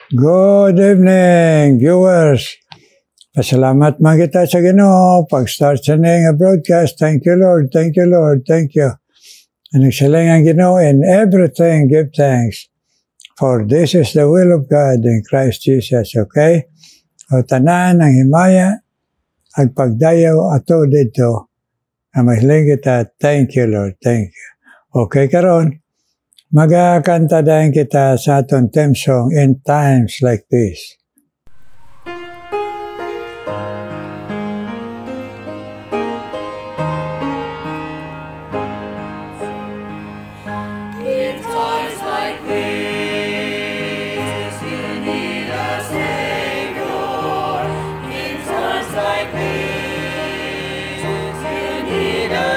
Good evening, viewers. Pasalamat man kita sa Ginoo pag-start sa nga broadcast. Thank you, Lord. Thank you, Lord. Thank you. And excelling ang Ginoo in everything, give thanks. For this is the will of God in Christ Jesus. Okay? O tanan ang himaya, ang pagdayaw ato dito. Na mahiling kita, thank you, Lord. Thank you. Okay, karon. Magkakanta dahil kita sa aton theme song in times like this. In times like this, you need a Savior. In times like this, you need a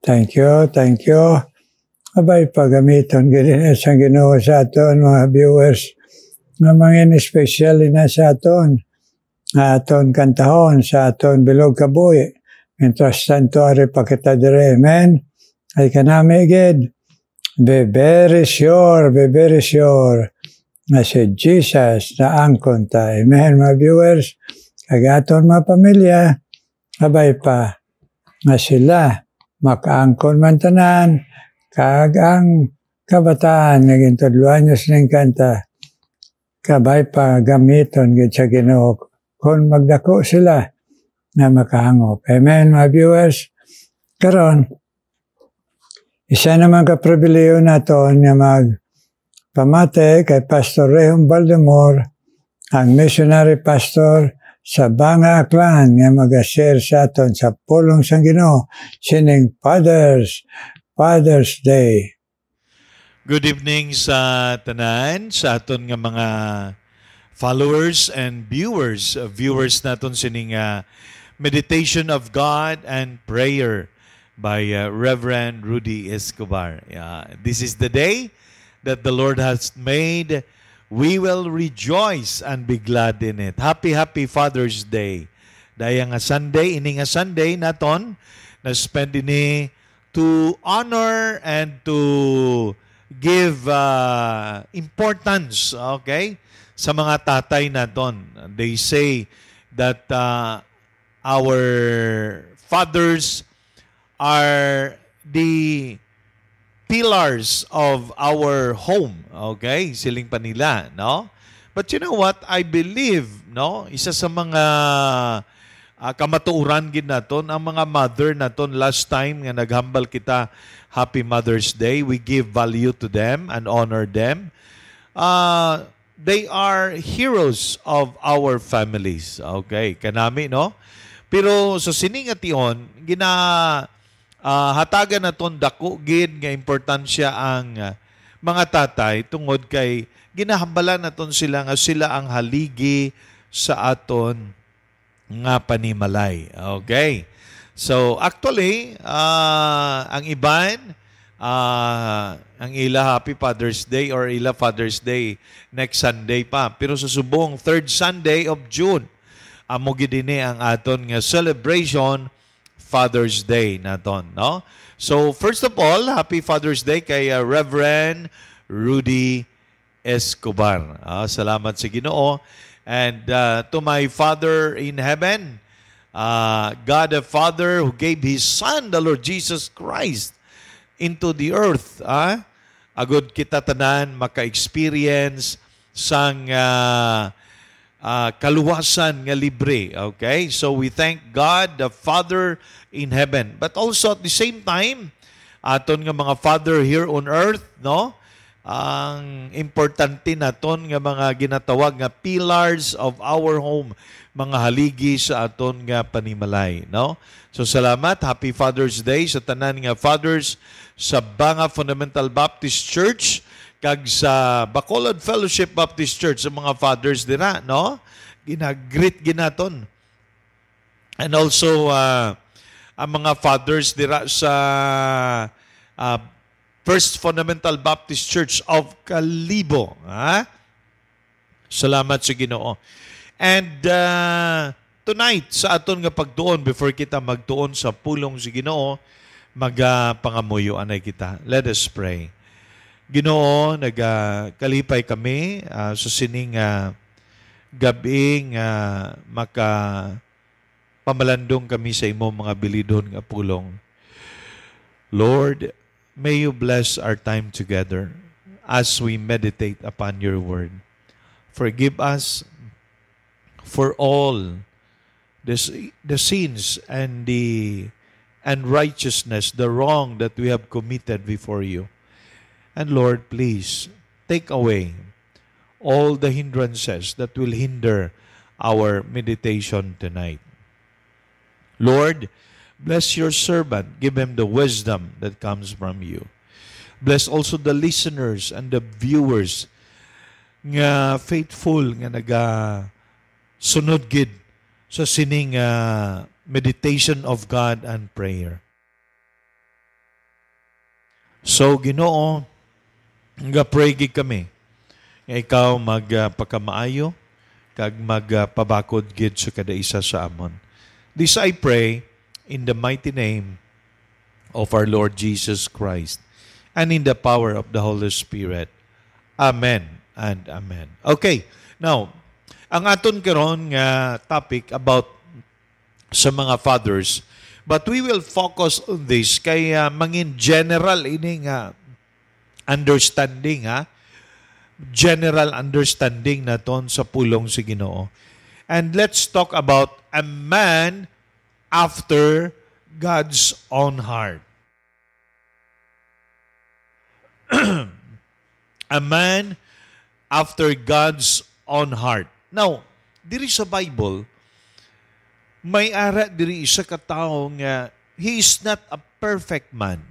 Thank you, thank you. Abay, pagamiton ganyan sa Ginoo sa aton, mga viewers, na mga special na sa aton kantahon, sa aton bilog kabuhi. Mientras tanto, ari pa kita dire, amen? Ay kanami gid, be very sure na si Jesus na angkon ta. Amen, mga viewers? Kag aton mga pamilya, abay pa, na sila, makaangkon man tanan, kag ang kabataan naging tudluan niya sining kanta, kabay pa gamiton gid sa Ginoo kung magdako sila na makahangop. Amen, mga viewers? Karon, isa naman kapribileyo naton nga magpamate kay Pastor Rehum Baldemor, ang missionary pastor sa Banga Aklan nga mag-share sa aton sa pulong sang Ginoo sining Father's Day. Good evening sa tanan, sa aton nga mga followers and viewers naton sining Meditation of God and Prayer by Reverend Rudy Escobar. This is the day that the Lord has made. We will rejoice and be glad in it. Happy Father's Day. Daya nga Sunday, ini nga Sunday naton, na spend ini to honor and to give importance, okay, sa mga tatay naton. They say that our fathers are the pillars of our home. Okay? Siling pa nila, no? But you know what? I believe, no? Isa sa mga kamatuuran gid naton ang mga mother naton. Last time nga naghambal kita, Happy Mother's Day. We give value to them and honor them. They are heroes of our families. Okay? Kanami, no? Pero sa siningation, hatagan naton dako gid nga importansya ang mga tatay tungod kay ginahambalan naton sila nga sila ang haligi sa aton nga panimalay. Okay. So actually, ang iban, ang ila Happy Father's Day or ila Father's Day next Sunday pa. Pero sa subong third Sunday of June, amo gidini ang aton nga celebration Father's Day naton, no? So first of all, Happy Father's Day kay Reverend Rudy Escobar. Salamat sa Ginoo. And to my Father in heaven, God the Father who gave His Son, the Lord Jesus Christ, into the earth. Agud kita tanan maka-experience sang kaluwasan nga libre. Okay? So we thank God the Father in heaven. But also at the same time, aton nga mga Father here on earth, no? Ang importante naton nga mga ginatawag nga pillars of our home, mga haligi sa aton nga panimalay, no? So salamat, Happy Father's Day sa tanan nga fathers sa Banga Fundamental Baptist Church kag sa Bacolod Fellowship Baptist Church, sa mga fathers dira, no? Ginagreet ginaton. And also ang mga fathers dira sa First Fundamental Baptist Church of Calibo. Salamat sa Ginoo. And tonight, sa aton nga pagtuon, before kita magtuon sa pulong sa Ginoo, magpangamuyo anay kita. Let us pray. Ginoo, nagkalipay kami sa sining gabing pamalandong kami sa imo mga bilidon nga pulong. Lord, may you bless our time together as we meditate upon your word. Forgive us for all the sins and the unrighteousness, the wrong that we have committed before you. And Lord, please take away all the hindrances that will hinder our meditation tonight. Lord, bless your servant. Give him the wisdom that comes from you. Bless also the listeners and the viewers nga faithful nga sunod gid sa sining meditation of God and prayer. So Ginoo, nga pray gid kami nga ikaw magpakamaayo kag magpabakod gid sa kada isa sa amon. This I pray in the mighty name of our Lord Jesus Christ and in the power of the Holy Spirit. Amen and amen. Okay, now, ang aton karon nga topic about sa mga fathers, but we will focus on this kay mangin general ini nga understanding, general understanding naton sa pulong sa Ginoo. And let's talk about a man after God's own heart. A man after God's own heart. Now, diri sa Bible, may ara diri isa ka tawo nga he is not a perfect man,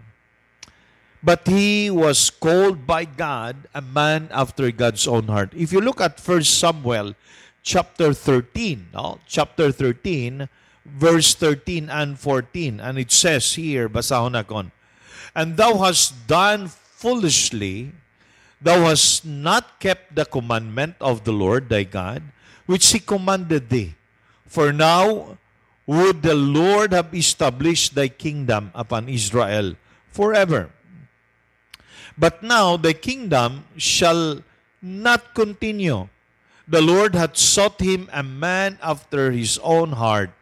but he was called by God a man after God's own heart. If you look at 1 Samuel chapter 13, chapter 13, verse 13 and 14, and it says here, basahon akon, and thou hast done foolishly, thou hast not kept the commandment of the Lord thy God, which he commanded thee. For now would the Lord have established thy kingdom upon Israel forever. But now thy kingdom shall not continue. The Lord hath sought him a man after his own heart,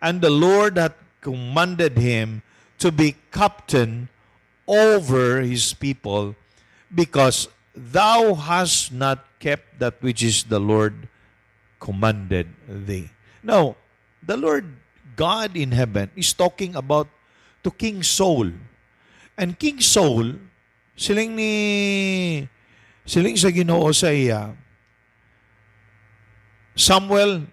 and the Lord hath commanded him to be captain over his people, because thou hast not kept that which is the Lord commanded thee. Now, the Lord God in heaven is talking about to King Saul. And King Saul, siling sa Ginoo sa iya, Samuel,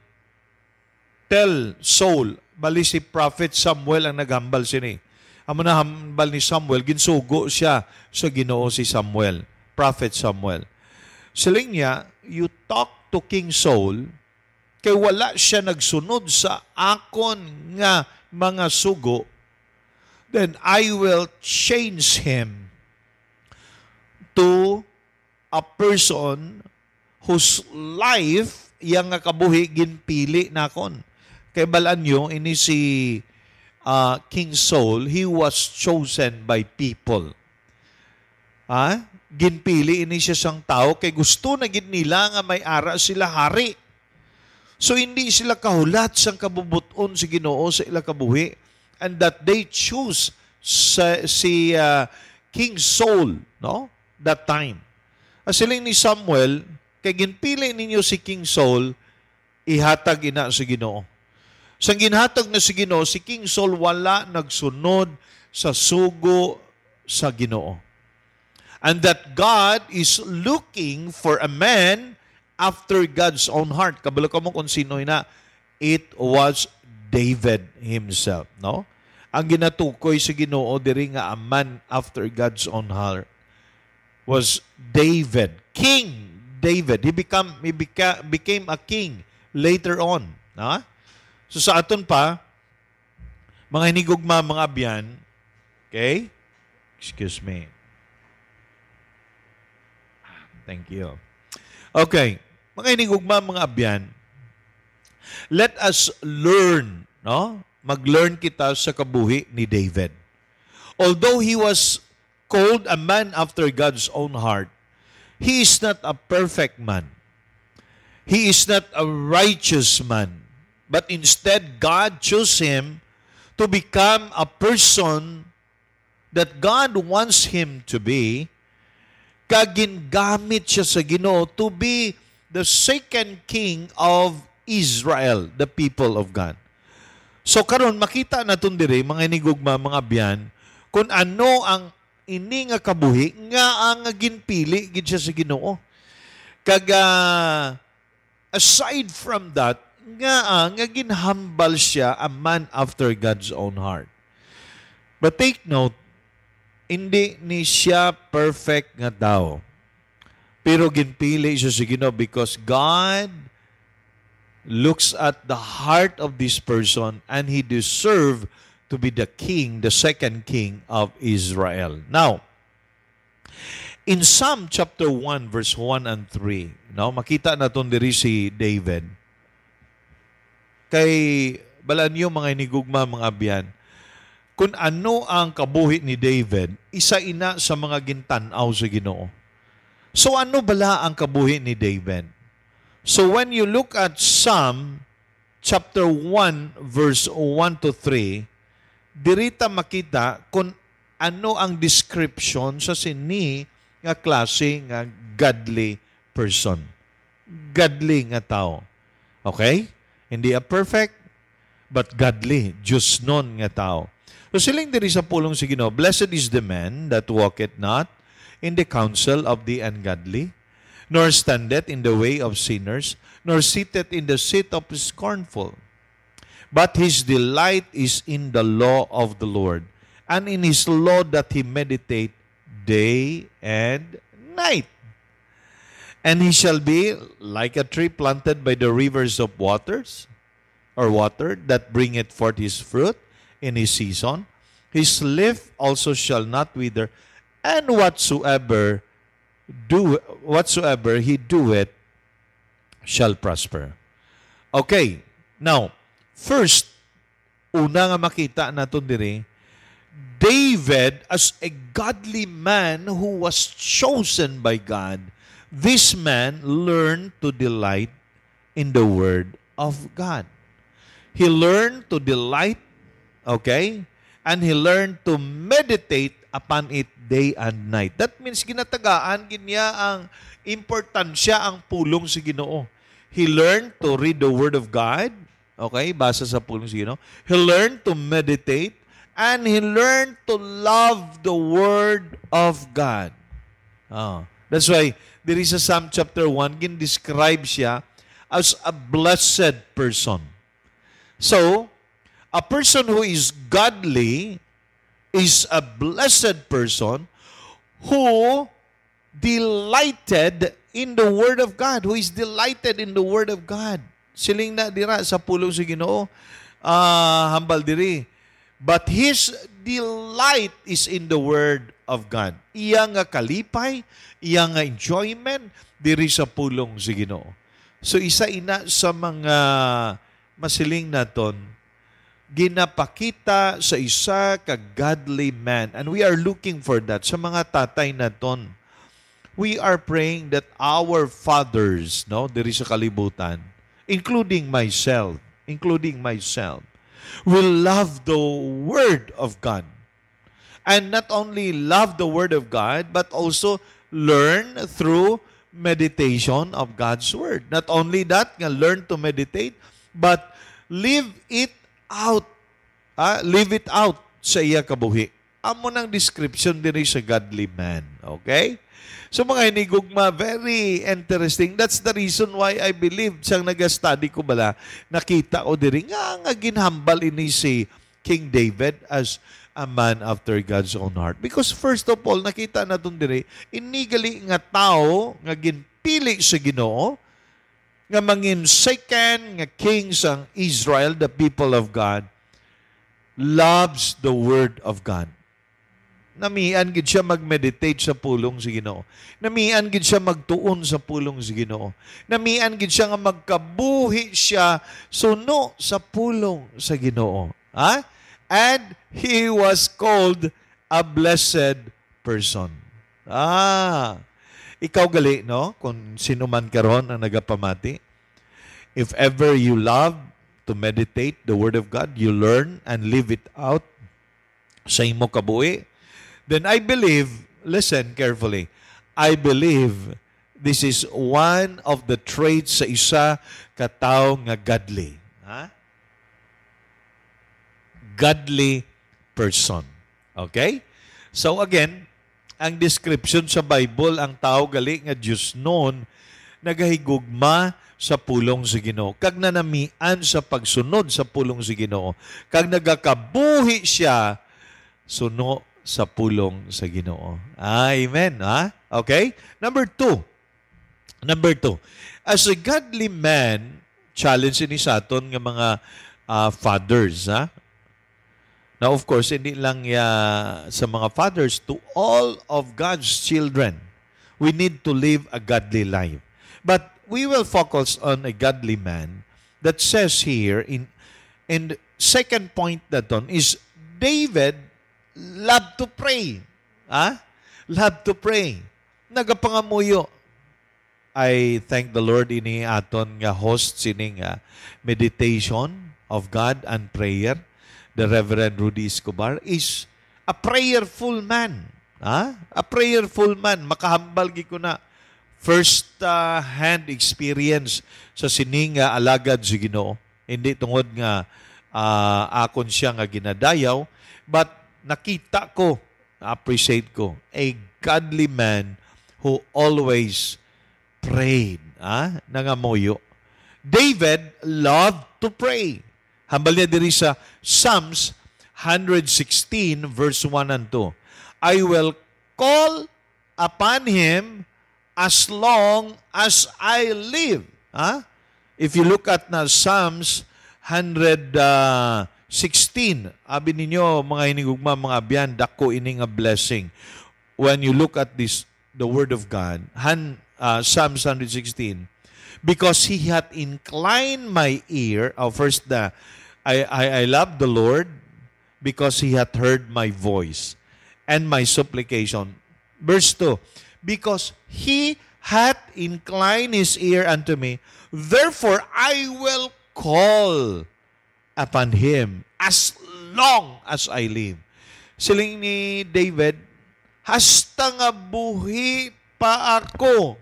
tell Saul, bali si Prophet Samuel ang naghambal sini. Amo na hambal ni Samuel, ginsugo siya sa Ginoo si Samuel. Prophet Samuel. Siling niya, you talk to King Saul, kay wala siya nagsunod sa akon nga mga sugo, then I will change him to a person whose life yang nga kabuhi ginpili nakon. Kay balaan nyo, ini si King Saul, he was chosen by people. Ginpili ini siya sang tao kay gusto na gid nila nga may ara sila hari. So hindi sila kahulat sang kabubuton si Ginoo sa ila kabuhi, and that they choose si King Saul, no? That time. Asiling ni Samuel, kay ginpili ninyo si King Saul, ihatag ina sa Ginoo. Sang ginhatag na si Ginoo, si King Saul wala nagsunod sa sugo sa Ginoo. And that God is looking for a man after God's own heart. Kabalo ka mo kung sino na, it was David himself, no? Ang ginatukoy sa Ginoo diri nga a man after God's own heart was David, King David. He became a king later on, no? So sa aton pa, mga hinigugma, mga abyan, okay? Excuse me. Thank you. Okay. Mga hinigugma, mga abyan, let us learn, no? Mag-learn kita sa kabuhi ni David. Although he was called a man after God's own heart, he is not a perfect man. He is not a righteous man. But instead, God chose him to become a person that God wants him to be. Kagingamit siya sa Ginoo to be the second king of Israel, the people of God. So karon makita naton diri mga hinigugma, mga abyan, kung ano ang ini nga kabuhi nga ang ginpili gid siya sa Ginoo. Aside from that, nga ginhambal siya a man after God's own heart. But take note, hindi ni siya perfect nga tao. Pero ginpili siya sa Ginoo because God looks at the heart of this person and he deserved to be the king, the second king of Israel. Now, in Psalm chapter 1, verse 1 and 3, no, makita naton diri si David. Kay balaan niyo mga inigugma, mga abyan, kung ano ang kabuhi ni David, isa ina sa mga gintanaw sa Ginoo. So ano bala ang kabuhi ni David? So when you look at Psalm chapter 1 verse 1 to 3, dirita makita kung ano ang description sa sini nga klase nga godly person. Godly nga tao. Okay? Hindi a perfect, but godly, Diyos non nga tao. So siling diri sa pulong si Ginoo, blessed is the man that walketh not in the counsel of the ungodly, nor standeth in the way of sinners, nor sitteth in the seat of the scornful. But his delight is in the law of the Lord, and in his law doth he meditate day and night. And he shall be like a tree planted by the rivers of waters, or water, that bringeth forth his fruit in his season. His leaf also shall not wither, and whatsoever he doeth shall prosper. Okay, now, first, una nga makita naton diri, David as a godly man who was chosen by God, this man learned to delight in the Word of God. He learned to delight, okay, and he learned to meditate upon it day and night. That means ginatagaan ginya ang importansya ang pulong sa Ginoo. He learned to read the Word of God, okay, basa sa pulong sa Ginoo. He learned to meditate, and he learned to love the Word of God. That's why there is a Psalm chapter 1, gin-describe siya as a blessed person. So, a person who is godly is a blessed person who delighted in the Word of God. Who is delighted in the Word of God? Siling na dira sa pulong sa Ginoo, hambal diri. But his delight is in the Word of God. Iya nga kalipay, iya nga enjoyment diri sa pulong sa Ginoo. So isa ina sa mga masiling naton, ginapakita sa isa ka godly man. And we are looking for that sa mga tatay naton. We are praying that our fathers, no, diri sa kalibutan, including myself, will love the Word of God. And not only love the Word of God, but also learn through meditation of God's Word. Not only that, learn to meditate, but live it out. Live it out sa iya kabuhi. Amo ng description din sa godly man. Okay? So mga hinigugma, very interesting. That's the reason why I believe siyang nag-study ko bala, nakita ko diri nga ginhambal ini si King David as a man after God's own heart. Because first of all, nakita naton diri, inigali nga tao nga ginpili sa Ginoo, nga mangin second nga king sang Israel, the people of God, loves the Word of God. Namian gid siya mag-meditate sa pulong sa Ginoo. Namian gid siya magtuon sa pulong sa Ginoo. Namian gid siya nga magkabuhi siya suno sa pulong sa Ginoo. And he was called a blessed person. Ikaw gali, no? Kung sino man karon ang nagapamati. If ever you love to meditate the Word of God, you learn and live it out sa imo kabuhi, then I believe, listen carefully, I believe this is one of the traits sa isa katao nga godly. Godly person. Okay? So again, ang description sa Bible, ang tao gali nga Diyos noon, nagahigugma sa pulong sa Ginoo. Kag nanamian sa pagsunod sa pulong sa Ginoo. Kag nagakabuhi siya suno sa pulong sa Ginoo. Amen. Okay? Number two. As a godly man, challenge ni sa aton nga mga fathers. Now, of course, hindi lang sa mga fathers, to all of God's children, we need to live a godly life. But we will focus on a godly man that says here, in second point naton is David loved to pray. Loved to pray. Nagapangamuyo. I thank the Lord ini aton nga host sining meditation of God and prayer. The Reverend Rudy Escobar is a prayerful man. A prayerful man. Makahambal gi ko na first hand experience sa sining alagad sa Ginoo. Hindi tungod nga akon siya nga ginadayaw, but nakita ko, appreciate ko, a godly man who always prayed. Nangamuyo. David loved to pray. Hambal niya diri sa Psalms 116 verse 1 and 2. I will call upon Him as long as I live. If you look at na Psalms 116, abi ninyo mga hinigugma, mga abyan, dako ini nga blessing. When you look at this, the Word of God, Psalms 116, because He hath inclined my ear. First, I love the Lord because He hath heard my voice and my supplication. Verse 2, because He hath inclined His ear unto me, therefore I will call upon Him as long as I live. Siling ni David, hasta nga buhi pa ako,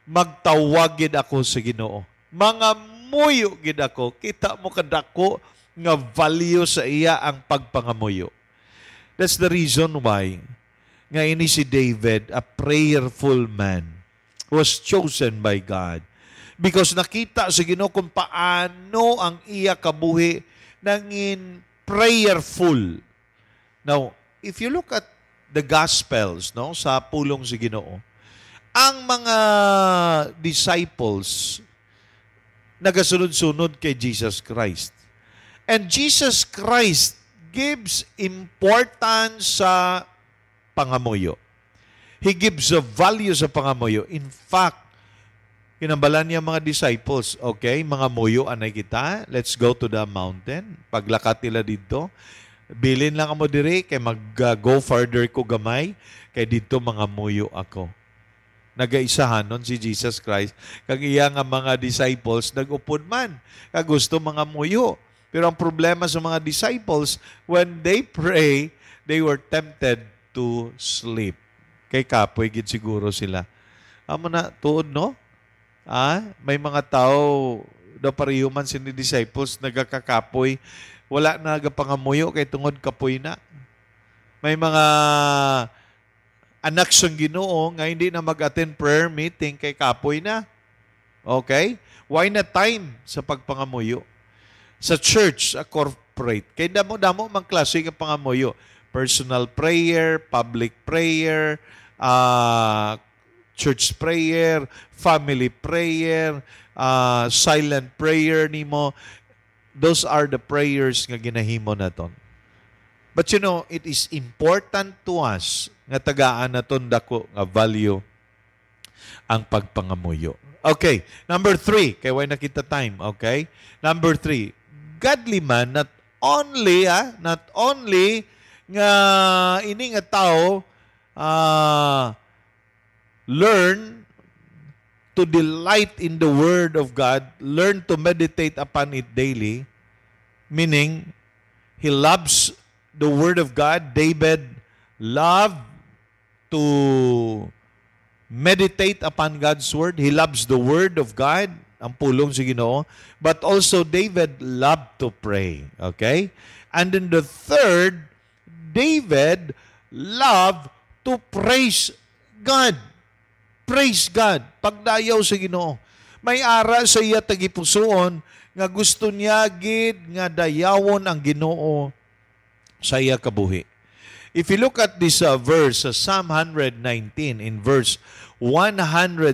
magtawagid ako sa Ginoo. Mga muyo gid ako, kita mo kadako nga value sa iya ang pagpangamuyo. That's the reason why nga ini si David, a prayerful man, was chosen by God. Because nakita sa Ginoo kung paano ang iya kabuhi nangin prayerful. Now, if you look at the Gospels, no, sa pulong sa Ginoo, ang mga disciples nagasunod-sunod kay Jesus Christ. And Jesus Christ gives importance sa pangamuyo. He gives a value sa pangamuyo. In fact, kinambalan niya mga disciples, okay, mga muyo anay kita, let's go to the mountain. Paglakat nila dito, bilin lang mo diri, kay mag-go further ko gamay, kay dito mga muyo ako. Nagaisahan nun si Jesus Christ. Kag iya nga mga disciples, nag-upod man. Kag gusto mga muyo. Pero ang problema sa mga disciples, when they pray, they were tempted to sleep. Kay kapoy, gid siguro sila. Amo na, tuod, no? May mga tao, daw pareho man sini disciples, nagakakapoy, wala na nagapangamuyo, kay tungod kapoy na. May mga anak sang Ginoo nga hindi na mag-attend prayer meeting kay kapoy na. Okay? Why na time sa pagpangamuyo? Sa church, sa corporate, kay damo-damo mang klase nga pangamuyo. Personal prayer, public prayer, church prayer, family prayer, silent prayer nimo. Those are the prayers nga ginahimo naton. But you know, it is important to us nga tagaan naton dako nga value ang pagpangamuyo. Okay, number 3, kay why nakita time, okay? Number 3, godly man not only nga ini nga tao learn to delight in the Word of God, learn to meditate upon it daily, meaning he loves the Word of God. David loved to meditate upon God's Word. He loves the Word of God, ang pulong sa Ginoo. But also, David loved to pray. Okay? And then the third, David loved to praise God. Praise God. Pagdayaw sa Ginoo. May ara sa iya tagipusoon nga gusto niya gid nga dayawon ang Ginoo sa iya kabuhi. If you look at this verse, Psalm 119 in verse 164,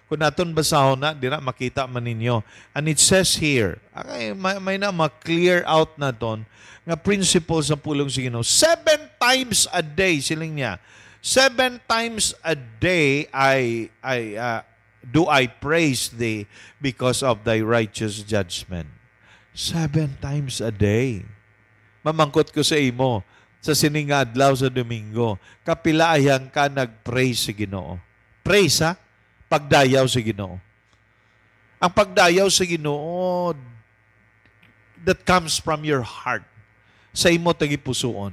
kung naton basahon na, dira makita man ninyo. And it says here, may na ma-clear out na ton, nga principles sa pulong sa Ginoo. 7 times a day, siling niya. 7 times a day do I praise thee because of thy righteous judgment. 7 times a day. Mamangkot ko sa imo, sa sininga adlaw sa Domingo, kapilaayang ka nag-praise sa Ginoo. Praise, ha? Pagdayaw sa Ginoo. Ang pagdayaw sa Ginoo that comes from your heart, sa imo tagipusoon.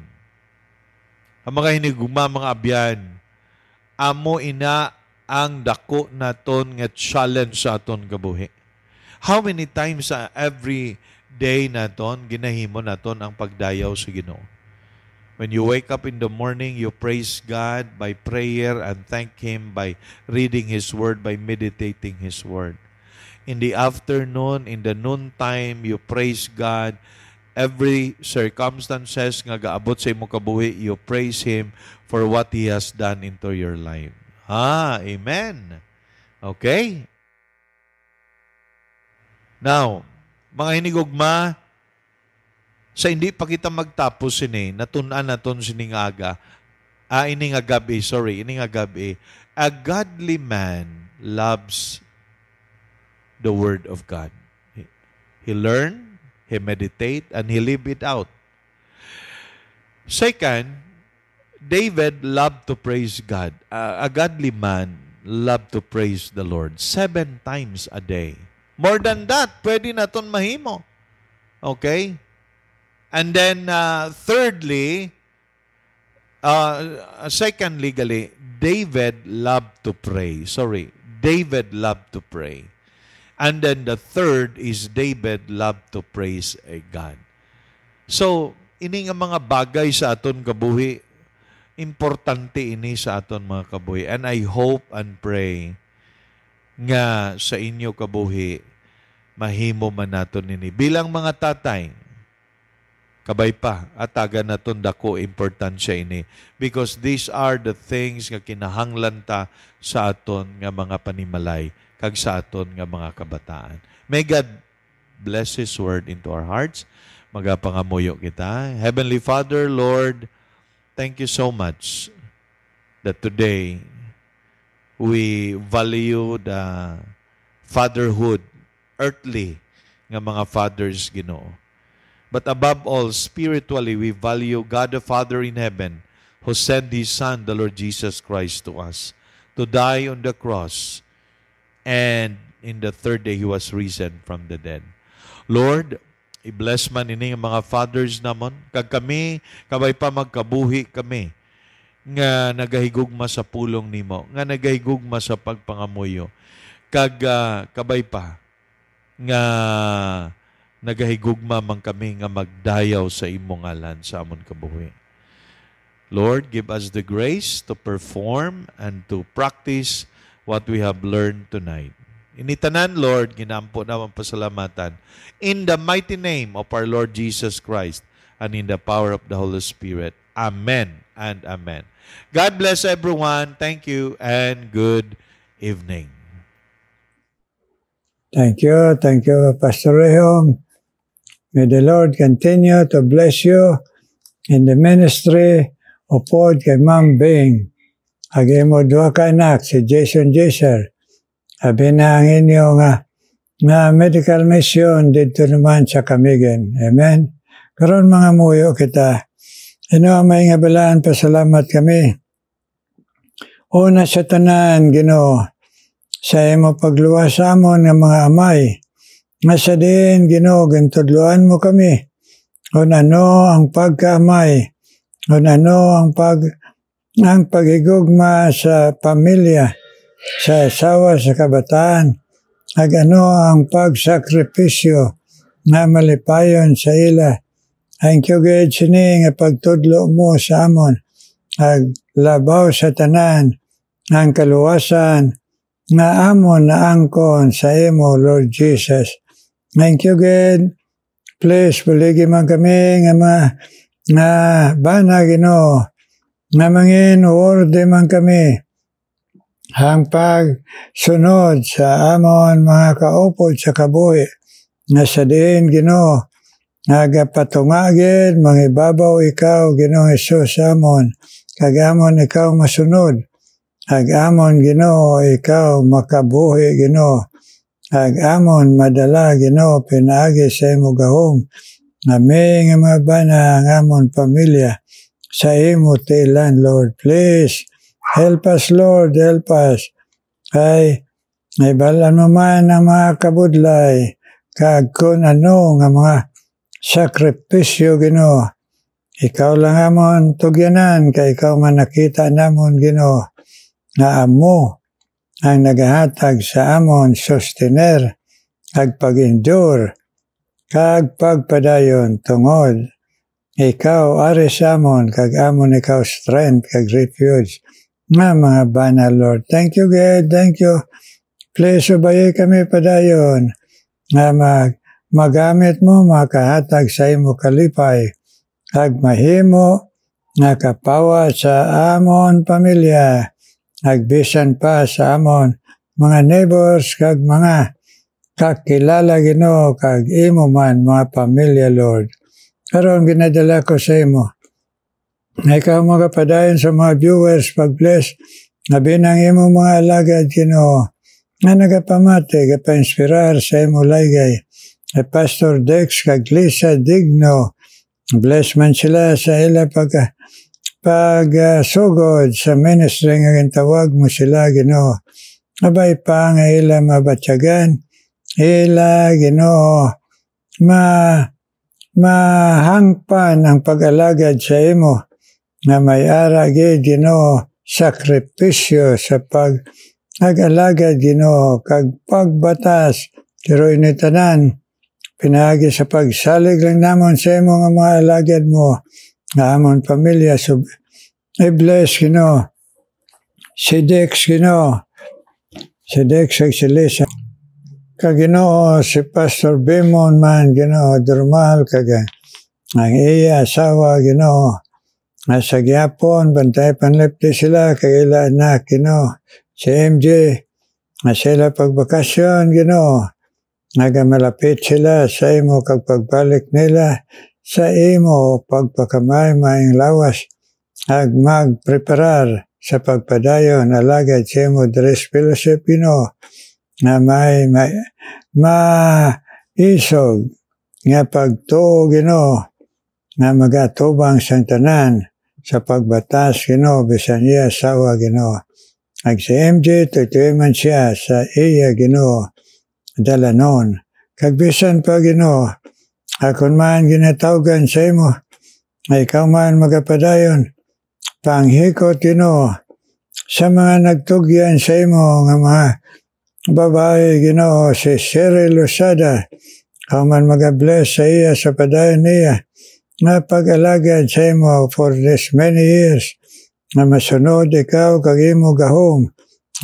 Ang mga hinigugma, mga abyan, amo ina ang dako naton nga challenge sa aton kabuhi. How many times every day naton ginahimo naton ang pagdayaw sa Ginoo? When you wake up in the morning, you praise God by prayer and thank Him by reading His Word, by meditating His Word. In the afternoon, in the noontime, you praise God. Every circumstances nga gaabot sa imong kabuhi, you praise Him for what He has done into your life. Amen. Okay? Now, mga hinigugma, sa hindi pa kita magtapos sini, natunan naton sining aga, ini nga gabi, a godly man loves the Word of God. He learn, he meditate, and he live it out. Second, David loved to praise God. A godly man loved to praise the Lord 7 times a day. More than that, pwede naton mahimo. Okay? And then, secondly, David loved to pray. David loved to pray. And then the third is David loved to praise God. So, ini nga mga bagay sa aton kabuhi, importante ini sa aton mga kabuhi. And I hope and pray nga sa inyo kabuhi, mahimo man naton ini. Bilang mga tatay, kabay pa ataga naton dako importansya ini, because these are the things nga kinahanglan ta sa aton nga mga panimalay kag sa aton nga mga kabataan. May God bless His word into our hearts. Magapangamuyo kita. Heavenly Father, Lord, thank you so much that today we value the fatherhood, earthly nga mga fathers, Ginoo. But above all, spiritually, we value God the Father in heaven who sent His Son, the Lord Jesus Christ, to us to die on the cross, and in the third day He was risen from the dead. Lord, i-bless man ini ang mga fathers namon, kag kami, kabay pa magkabuhi kami, nga nagahigugma sa pulong nimo, nga nagahigugma sa pagpangamuyo, kag kabay pa, nga nagahigugma man kami nga magdayaw sa imong ngalan sa amon kabuhi. Lord, give us the grace to perform and to practice what we have learned tonight. Initanan, Lord, ginampo naman pasalamatan. In the mighty name of our Lord Jesus Christ and in the power of the Holy Spirit. Amen and amen. God bless everyone. Thank you and good evening. Thank you, Pastor Rehom. May the Lord continue to bless you in the ministry of Port kay Ma'am Bing. Agi mo dua ka anak, si Jason Jaser. Abi na ang inyo nga medical mission dito naman sa Camigan. Amen. Karon mga muyo kita. May nga balaan, pasalamat kami. Una sa tanan, Ginoo, sa imo pagluwas sa amon nga mga amay. Nga sa din, Ginoo, gantudluan mo kami. Kung ano ang pagkaamay. Kung ano ang pagigugma sa pamilya, sa asawa, sa kabataan. Ag ano ang pagsakripisyo nga malipayon sa ila. Thank you, God, sini nga pagtudlo mo sa amon. Ag labaw sa tanan, ang kaluwasan, nga amon na angkon sa imo, Lord Jesus. Thank you, God. Please, buligi man kami nga bana, Ginoo, nga mangin orde man kami. Ang pagsunod sa amon mga kaupod sa kabuhi, nga sa diin, Ginoo, nagapatungagin, mangibabaw ikaw, Ginoo Jesus, amon, kagamon ikaw masunod, agamon, Ginoo, ikaw makabuhi, Ginoo, agamon madala, Ginoo, pinaagi sa imo gahom, nga mga bana, ang amon pamilya, sa imo tilan, Lord, please, help us, Lord, help us. Ay balan mo man ang mga kabudlay, kag kung ano nga mga sakripisyo, Ginoo. Ikaw lang amon tugyanan, kay ikaw man nakita namon, Ginoo, nga amo ang nagahatag sa amon sustener, kag pag-endure, kag pagpadayon tungod. Ikaw ari sa amon, kag amon ikaw strength, kag refuge, nga mga banal, Lord. Thank you, God. Thank you. Please, ubayi kami padayon, nga magamit mo, makahatag sa imo kalipay, kag mahimo, nga kapawa sa amon pamilya, agbisan pa sa amon mga neighbors, kag mga kakilala, Ginoo, kag imo man mga pamilya, Lord. Karon ginadala ko sa imo. Ikaw magapadayon sa mga viewers, pag-bless, nga binang imo mga alagad, Ginoo, nga nagapamati, gapa-inspirar sa imo laygay. Pastor Dex, kag Lisa Digno, bless man sila sa ila pagsugod sa ministry nga gintawag mo sila, Ginoo. Abay pa nga ila mabatyagan, ila, Ginoo, mahangpan ang pag-alagad sa imo, nga may ara, Ginoo, sakripisyo sa pag-alagad, Ginoo, kag pagbatas, pero initanan, pinagi sa pagsalig lang namon sa imo nga mga alagad mo, nga amon pamilya. So, i-bless, Ginoo, si Dex, Ginoo, si Dex ag si Lisa, kag Ginoo, si Pastor Bimon man, Ginoo, Durmal, kag ang iya asawa, Ginoo. Nasa gyapon, bantay panlipti sila, kay ila anak, Ginoo. Si MJ, na sila pagbakasyon, Ginoo. Nagamalapit sila sa imo kag pagbalik nila sa imo pagpakamay maing lawas ag magpreparar sa pagpadayon alagad sa imo Dres Fellowship, Ginoo, na may maisog nga pagtuo, Ginoo, nga magatubang sang tanan sa pagbatas, Ginoo, bisan iya asawa, Ginoo. Ag si MJ, tutuy man siya sa iya, Ginoo, dalanon. Kag bisan pa, Ginoo, akon man ginatawgan sa imo, ay ikaw man magapadayon, panghikot, Ginoo, sa mga nagtugyan sa imo nga mga babae, Ginoo, si Cheryl Losada, ikaw man magabless sa iya sa padayon niya, nga pag-alagad sa imo for this many years, nga masunod ikaw kag imo gahom,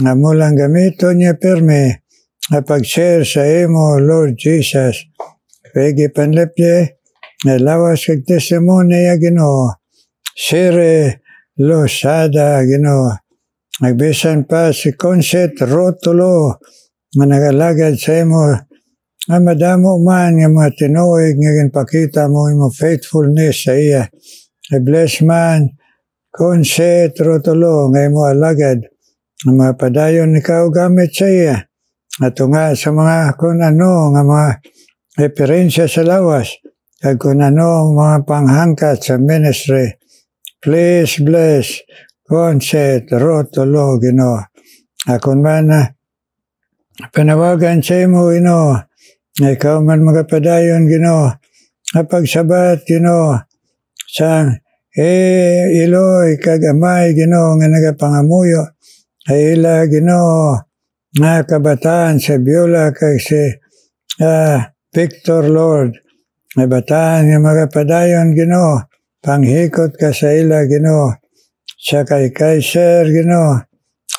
nga mulang gamiton niya pirmi, nga pag-share sa imo, Lord Jesus. Pwede panlipye, nga lawas kag testimony, Ginoo, Sire Losada, Ginoo. Nagbisan pa si Conset Rotulo, nga nagalagad sa imo, nga madamo man nga mga tinuig nga ginpakita mo imo faithfulness sa iya. I-bless man, Conset Rotulo, nga imo alagad, nga mga padayon ikaw gamit sa iya. At nga sa mga kung ano nga mga referensya sa lawas, at kung ano mga panghangkat sa ministry, please bless Conset Rotulo, Ginoo. Akon man na panawagan sa imo, Ginoo, na ikaw man magapadayon, Ginoo, kapag sabat, Ginoo, sa Iloy kag amay, Ginoo, nga nagapangamuyo, ay ila, Ginoo, nga kabataan sa Beulah kag si Victor, Lord, may bataan nga magapadayon, Ginoo, panghikot ka sa ila, Ginoo, sa kay Kaiser, Ginoo,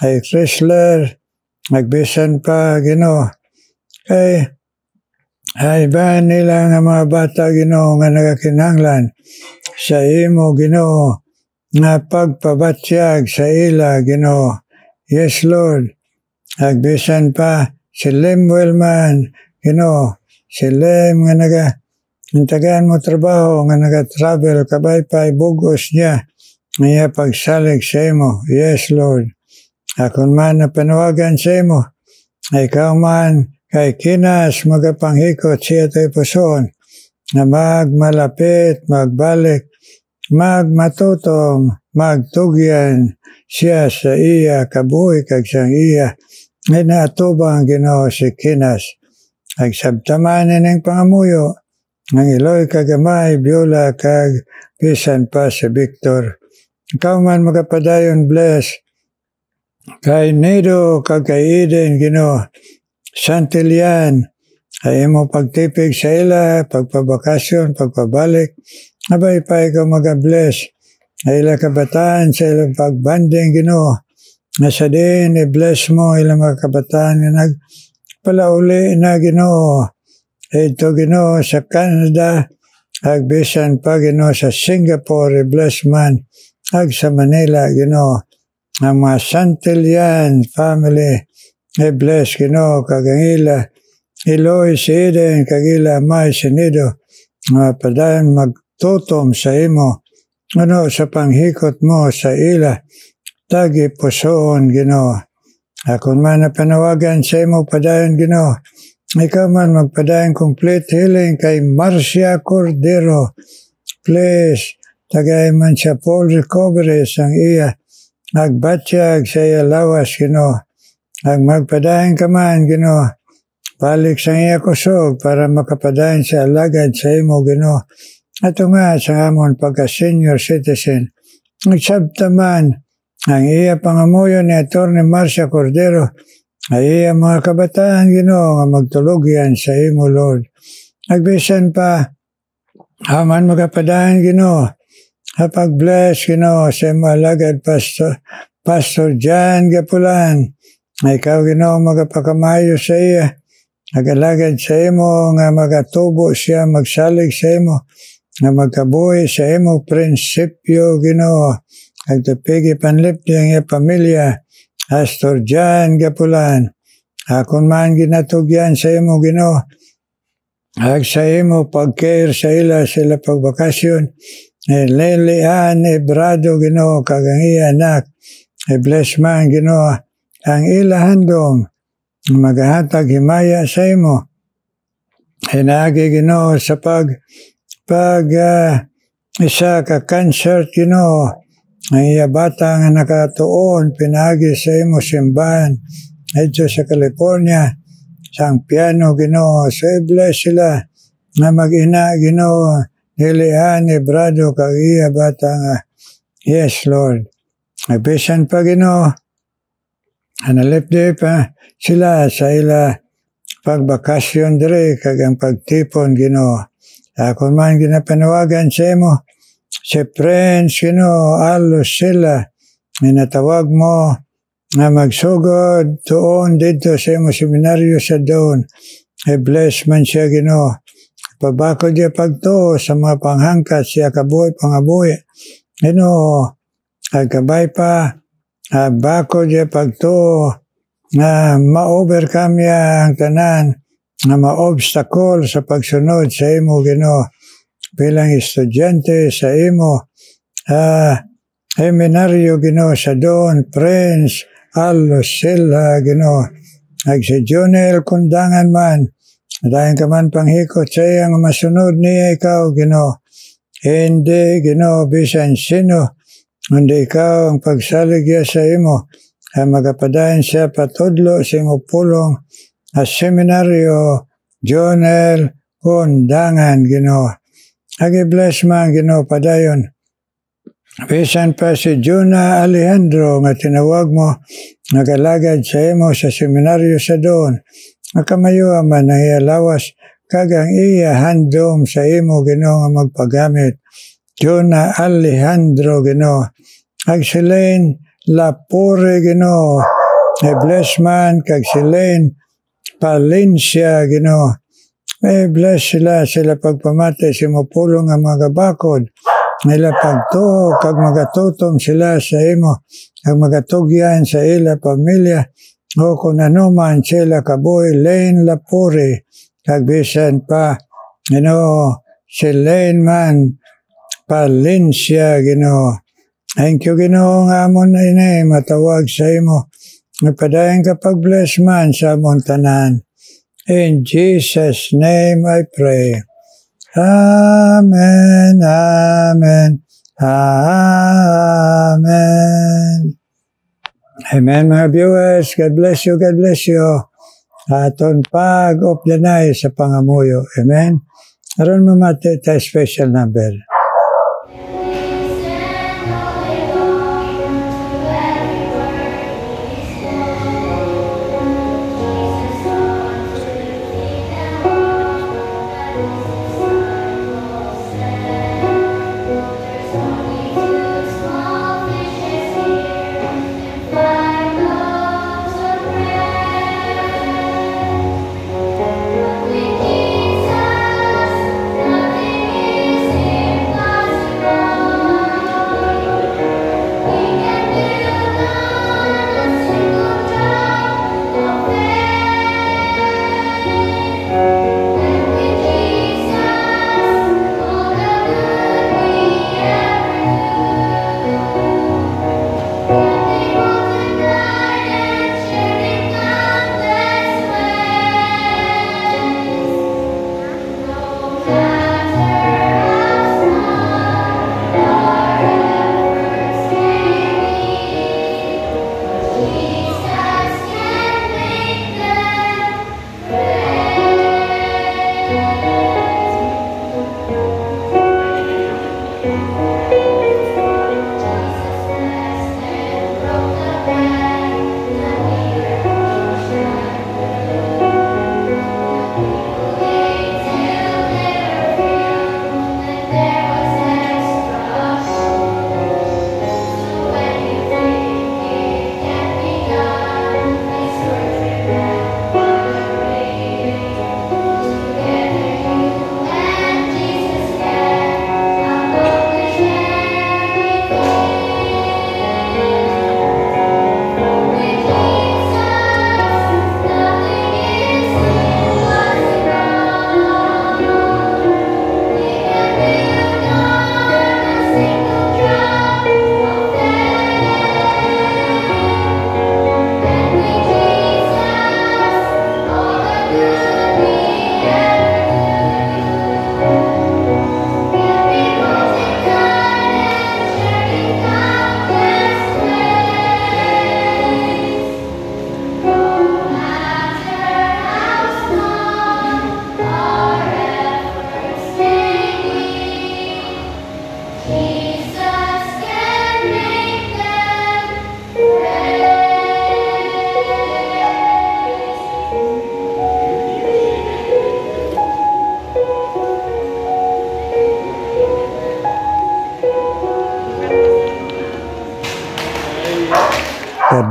kay Chrysler, nagbisan pa, Ginoo, kay ay ba nila nga mga bata, Ginoo, nga nagakinanglan sa imo, Ginoo, nga pagpabatyag sa ila, Ginoo. Yes, Lord. Agbisan pa si Lemuel man, Ginoo, si Lem nga intagaan mo trabaho, nga naga-travel, kabay pa bugos niya, nga pagsalig sa imo. Yes, Lord. Akon man na panawagan sa imo, ay ikaw man kay Kinas magapanghikot siya tayo puson, na magmalapit, magbalik, magmatutong, magtugyan siya sa iya, kabuhi kag siyang iya, ngay naatubang, Ginoo, si Kinas. Agsabtaman ng pangamuyo, ng Iloy kagamay, Beulah kag bisan pa si Victor. Ikaw man magapadayon, bless, kay Nido kag kay Eden, Ginoo, Santilian, ay mo pagtipig sa ila, pagpabakasyon, pagpabalik, abay pa ikaw mag-bless, ay ila kabataan sa ilang pagbanding, Ginoo, nasa din, i-bless mo ilang mga kabataan na nagpalauli na, Ginoo, ito, Ginoo, sa Canada, agbisan pa, Ginoo, sa Singapore, i-bless man, ag sa Manila, Ginoo, ang mga Santilian family, i-bless, Ginoo, kagangila, Iloy si Eden, kagila may sinido, mga padayon magtutom sa imo, ano sa panghikot mo sa ila, tagi pusoon, Ginoo. Akon man na panawagan sa imo padayon, Ginoo, ikaw man magpadayon complete healing kay Marcia Cordero. Please, tagay man siya full recovery sang iya, nagbatyag sa iya lawas, Ginoo. Ang magpadayon ka man, Ginoo, balik sang iya kusog para makapadayon sa alagad sa imo, Ginoo. Ato nga sa amon pagka-senior citizen, nagsabta man ang iya pangamuyo ni Atty. Marcia Cordero, ay iya mga kabataan, Ginoo, nga magtulogyan sa imo, Lord. Nagbisan pa, haman magapadayon, Ginoo, hapag-bless, Ginoo, sa imo alagad, Pastor John Gapulan, na ikaw, Ginoo, magapakamayo sa iya, nagalagad sa imo, nga magatubo siya, magsalig sa imo, nga magkabuhi sa imo prinsipyo, Ginoo. Agtapigi panlipdi ang iya pamilya, Pastor John Gapulan. Akon man ginatugyan sa imo, Ginoo. Ag sa imo pag-care sa sila pagbakasyon. Lilian Ebrado, Ginoo, kagang iya anak. Bless man, Ginoo, ang ila handom. Magahatag himaya sa imo. Hinagi, Ginoo, sa isa ka concert, Ginoo. Ang iya bata nga nakatuon, pinagi sa imo simbahan. Ito sa California, sang piano, Ginoo. So bless sila na mag-ina, Ginoo. Lilian Ebrado, kag iya bata nga. Yes, Lord. Abisan pa, Ginoo. Analipdi pa sila sa ila pagbakasyon dire kag ang pagtipon, Ginoo. Akon man ginapanawagan sa imo si Prince, Ginoo, alos sila minatawag mo na magsugod tuon dito sa imo seminaryo sa doon. Bless man siya, Ginoo. Pabako diya pagto sa mga panghangkat siya kabuhi pangabuhi, Ginoo. Agkabay pa bako diya pagto na ma-overcome ya ang tanan na ma-obstacle sa pagsunod sa imo, Ginoo. Bilang estudyante sa imo seminaryo, Ginoo, sa doon, Prince alos sila, Ginoo. Ag si Jonel kundangan man, dahil ka man panghikot sa iyang masunod niya ikaw, Ginoo. Hindi, Ginoo, bisan sino, hindi ikaw ang pagsaligya sa imo, ay magapadayan siya patudlo sa imo pulong at seminaryo, Jonel kundangan, Ginoo. Agi-bless man, Ginoo, padayon. Bisan pa si Juna Alejandro nga tinawag mo, nagalagad sa imo sa seminaryo sa doon. Makamayo man ang iya lawas, kagang iya handom sa imo, Ginoo, nga magpagamit. Juna Alejandro, Ginoo. Agsilain Lapore, Ginoo. Bless man, kag silain Palencia, Ginoo. Bless sila pagpamati sa imo pulong nga mga bakod. Nila pagtuo, kag magatutom sila sa imo, kag magatugyan sa ila pamilya, o kung anuman sila kabuhi, Lane Lapuri, kag bisan pa, Ginoo, si Lane man, Palencia, Ginoo. Thank you, Ginoo, nga amon na ini, matawag sa imo, napadayan ka pag-bless man sa amon tanan. In Jesus' name I pray. Amen, amen, amen. Amen, mga viewers. God bless you, God bless you. Aton pag-uplanay sa pangamuyo. Amen. Aron mo mati tayo special number. With Jesus, nothing is impossible.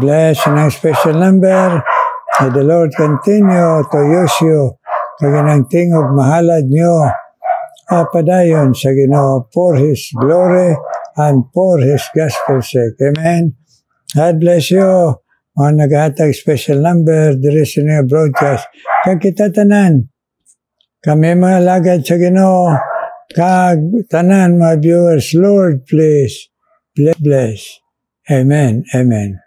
bless ng special number. May the Lord continue to use you kaginang tingog mahalad nyo padayon sa Ginoo for His glory and for His gospel sake. Amen. God bless you. Mga naghatag special number, diri sa inyo broadcast. Kag kita tanan. Kami mga lagad sa Ginoo. Kag tanan mga viewers, Lord, please, bless. Amen. Amen.